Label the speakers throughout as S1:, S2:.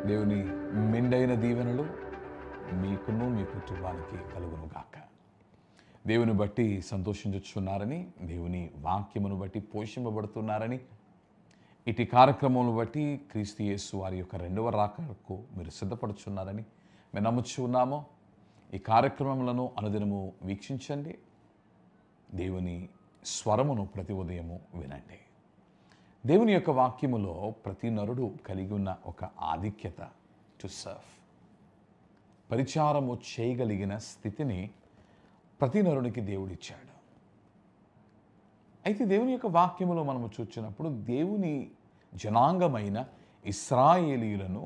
S1: దేవుని మెండైన దీవెనలు మీకును మీ కుటుంబానికి కలుగును గాక. దేవుని బట్టి సంతోషించుచున్నారని, దేవుని వాక్యమును బట్టి పోషింపబడుతున్నారని, ఇటు కార్యక్రమమును బట్టి క్రీస్తు యేసు వారి యొక్క రెండవ రాకడకు మీరు సిద్ధపడుచున్నారని మేము నమ్ముచు ఉన్నాము. ఈ కార్యక్రమములను అనుదినము వీక్షించండి. దేవుని స్వరమును ప్రతి ఉదయము వినండి. దేవుని యొక్క వాక్యములో ప్రతి నరుడు కలిగి ఉన్న ఒక ఆధిక్యత టు సర్వ్, పరిచారము చేయగలిగిన స్థితిని ప్రతి నరునికి దేవుడిచ్చాడు. అయితే దేవుని యొక్క వాక్యములో మనము చూచినప్పుడు దేవుని జనాంగమైన ఇశ్రాయేలీయులను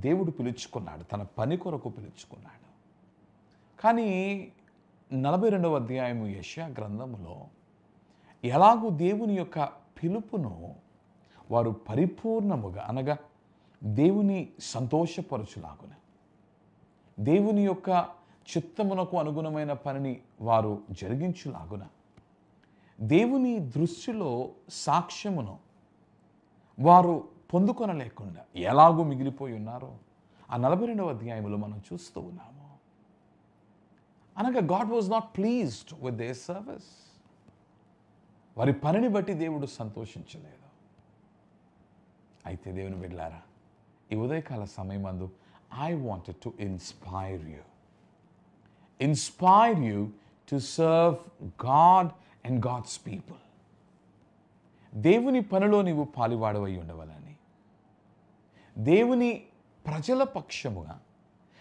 S1: దేవుడు పిలుచుకున్నాడు, తన పని కొరకు పిలుచుకున్నాడు. కానీ 42వ అధ్యాయము యెషయా గ్రంథములో ఎలాగూ దేవుని యొక్క పిలుపును వారు పరిపూర్ణముగా అనగా దేవుని సంతోషపరచులాగున, దేవుని యొక్క చిత్తమునకు అనుగుణమైన పనిని వారు జరిగించులాగున, దేవుని దృష్టిలో సాక్ష్యమును వారు పొందుకొనలేకుండా ఎలాగూ మిగిలిపోయి ఉన్నారో ఆ 42వ అధ్యాయంలో మనం చూస్తూ ఉన్నాము. అనగా God was not pleased with their service. వారి పనిని బట్టి దేవుడు సంతోషించలేదు. అయితే దేవుని బిడ్డలారా, ఈ ఉదయకాల సమయమందు I wanted to inspire you to serve God and God's people. దేవుని పనిలో నీవు పాలివాడవై ఉండవాలని, దేవుని ప్రజల పక్షముగా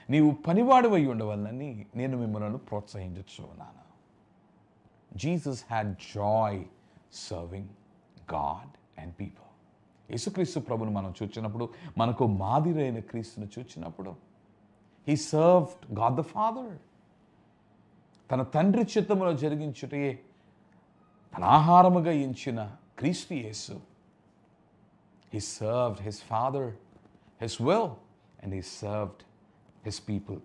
S1: నీవు పనివాడవై ఉండవాలని నేను మిమ్మల్ని ప్రోత్సహించు ఉన్నాను. Jesus had joy serving God and people. యేసుక్రీస్తు ప్రభుని మనం చూచినప్పుడు, మనకు మాదిరైన క్రీస్తును చూచినప్పుడు, he served God the father. తన తండ్రి చిత్తములో జరిగించుటే తన ఆహారముగా ఎంచిన క్రీస్తు యేసు, he served his father, his will, and he served his people.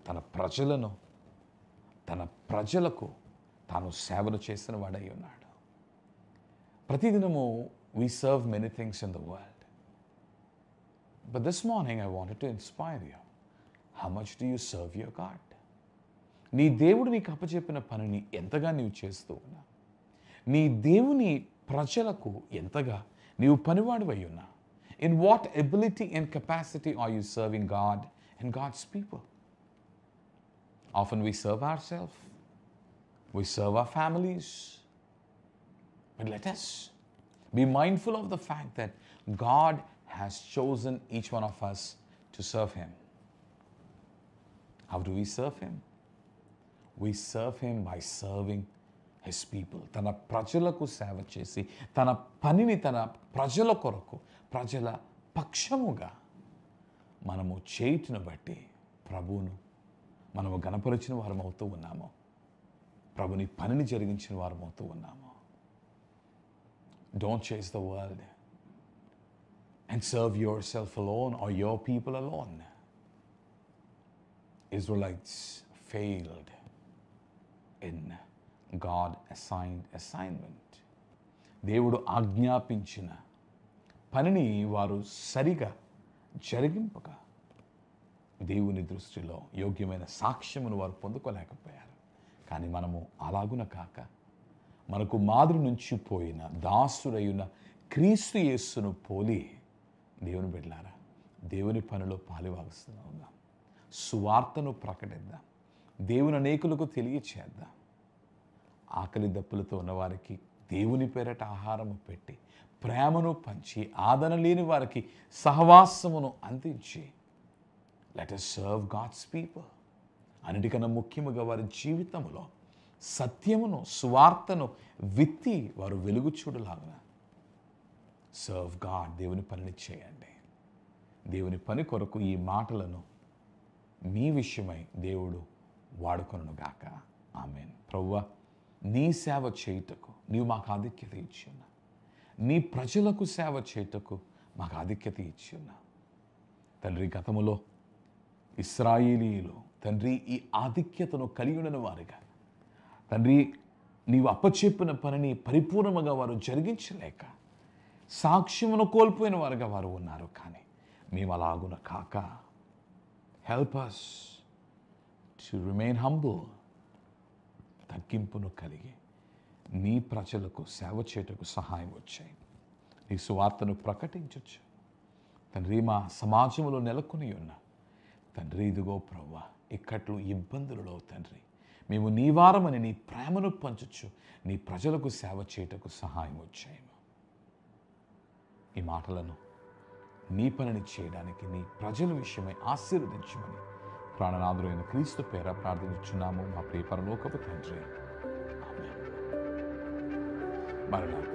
S1: తన ప్రజలకు తాను సేవలు చేసిన వాడై ఉన్నాడు. ప్రతిదినము we serve many things in the world. But this morning I wanted to inspire you. How much do you serve your God? నీ దేవుడు నీకు అప్పచెప్పిన పనిని ఎంతగా నీవు చేస్తూ ఉన్నా, నీ దేవుని ప్రజలకు ఎంతగా నీవు పనివాడివై ఉన్నా. In what ability and capacity are you serving God and God's people? Often we serve ourselves, we serve our families. But let us be mindful of the fact that God has chosen each one of us to serve Him. How do we serve Him? We serve Him by serving His people. తన ప్రజలకు సేవ చేసి, తన పనిని తన ప్రజల కొరకు, ప్రజల పక్షముగా మనము చేయుటను బట్టి ప్రభువును మనము గణపరిచిన వారం అవుతూ ఉన్నాము. ప్రభుని పనిని జరిగించిన వారం అవుతూ ఉన్నాము. Don't chase the world and serve yourself alone or your people alone. Israelites failed in God assigned assignment. దేవుడు ఆజ్ఞాపించిన పనిని వారు సరిగా జరిగింపక దేవుని దృష్టిలో యోగ్యమైన సాక్ష్యమును వారు పొందుకోలేకపోయారు. కానీ మనము అలాగున కాక, మనకు మాదిరి నుంచి పోయిన దాసుడైన క్రీస్తు యేసును పోలి దేవుని బిడ్డలారా, దేవుని పనిలో పాలువాగుస్తూ ఉందాం. సువార్తను ప్రకటిద్దాం. దేవుని అనేకులకు తెలియచేద్దాం. ఆకలి దప్పులతో ఉన్నవారికి దేవుని పేరట ఆహారము పెట్టి, ప్రేమను పంచి, ఆదరణ లేని వారికి సహవాసమును అందించి, let us serve God's people. అన్నిటికన్నా ముఖ్యముగా వారి జీవితంలో సత్యమును, సువార్తను విత్తి వారు వెలుగు చూడలాగున సర్వ్ గాడ్, దేవుని పనిని చేయండి. దేవుని పని కొరకు ఈ మాటలను మీ విషయమై దేవుడు వాడుకొనును గాక. ఆమేన్. ప్రభువా, నీ సేవ చేయుటకు నీవు మాకు ఆధిక్యత ఇచ్చి ఉన్నా, నీ ప్రజలకు సేవ చేయుటకు మాకు ఆధిక్యత ఇచ్చి ఉన్నా. తండ్రి, గతములో ఇశ్రాయేలీయులు తండ్రి ఈ ఆధిక్యతను కలిగి ఉన్న వారుగా, తండ్రి నీవు అప్పచెప్పిన పనిని పరిపూర్ణముగా వారు జరిగించలేక సాక్ష్యమును కోల్పోయిన వారుగా వారు ఉన్నారు. కానీ మేము అలాగున కాక help us to remain humble, తగ్గింపును కలిగి నీ ప్రజలకు సేవ చేయటకు సహాయం వచ్చాయి. నీ సువార్తను ప్రకటించవచ్చు తండ్రి. మా సమాజంలో నెలకొని ఉన్న తండ్రి, ఇదిగో ప్రభువా, ఇక్కట్లు ఇబ్బందులలో తండ్రి మేము నీ వారమని నీ ప్రేమను పంచచ్చు నీ ప్రజలకు సేవ చేయటకు సహాయం వచ్చాయి. ఈ మాటలను నీ పనిని చేయడానికి నీ ప్రజల విషయమై ఆశీర్వదించమని ప్రాణనాథుడైన క్రీస్తు పేర ప్రార్థించున్నాము మా ప్రియ పరలోకపు తండ్రి. ఆమేన్. మరణాత.